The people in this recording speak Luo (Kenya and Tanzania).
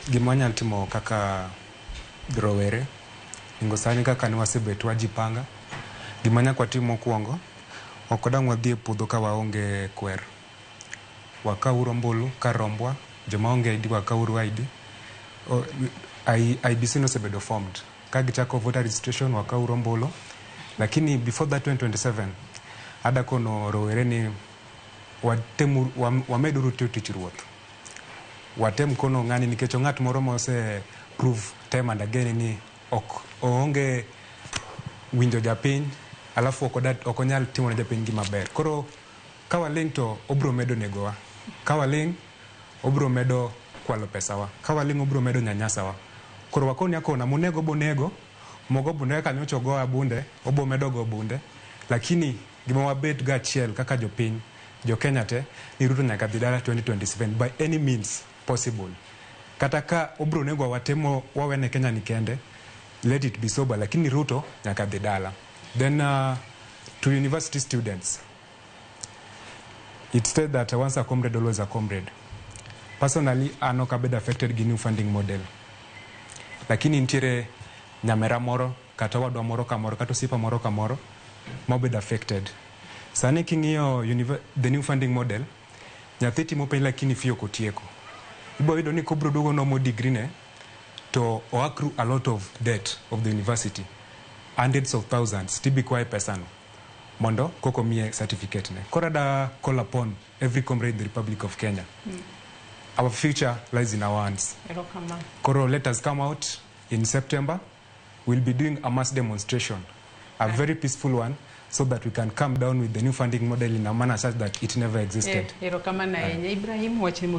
Gimanya timo kaka rowere ingosani kaka ni wasebet wajipanga. Gimanya kwa timo kuongo okodang wadhi e puodho ka waonge kwer. Wakauro mbulu ka rombwa joma onge ID wakauro ID. IBC no sebedo formed. Kagi chako voter registration wakauro mbulu. Lakini before that 2027 ada kono rowere ni wameduru tich ruoth. Watem kono ng'ani nikech ng'at moro mose prove time and again ni onge winjo japiny alafu okonyal timo ne japiny gima ber. Koro kawaling to obro medo negowa. Kawaling obro medo kwalo pesawa. Kawaling obro medo nyanyasawa. Koro wakoni akona monego bonego mogo bunde ka nyocho go abunde obo medo go bunde. Lakini gima wabet ga chiel kaka jopiny jo Kenya te ni Ruto nyaka dhi dala 2027 by any means possible. Kata ka obro nego watemo wawene Kenya ni kende, let it be sober, lakini Ruto nyaka dhi dala. Then to university students, it said that once a comrade, always a comrade. Personally, I'm not affected by new funding model. Lakini ntiere nyamera moro, kata wadwa moro kamoro, kata sipa moro kamoro, mobed affected. Sani king'iyo the new funding model, nyathi timo penj lakini fiyo kotieko. Ibo yudo ni kobro duogo no mo degree ne, to accrue a lot of debt of the university. Hundreds of thousands, tibi kwae pesano. Mondo, koko miye certificate ne. Korada call upon every comrade in the Republic of Kenya. Our future lies in our hands. Koro, let us come out in September. We'll be doing a mass demonstration, a very peaceful one, so that we can come down with the new funding model in a manner such that it never existed. Ibrahim, watch him.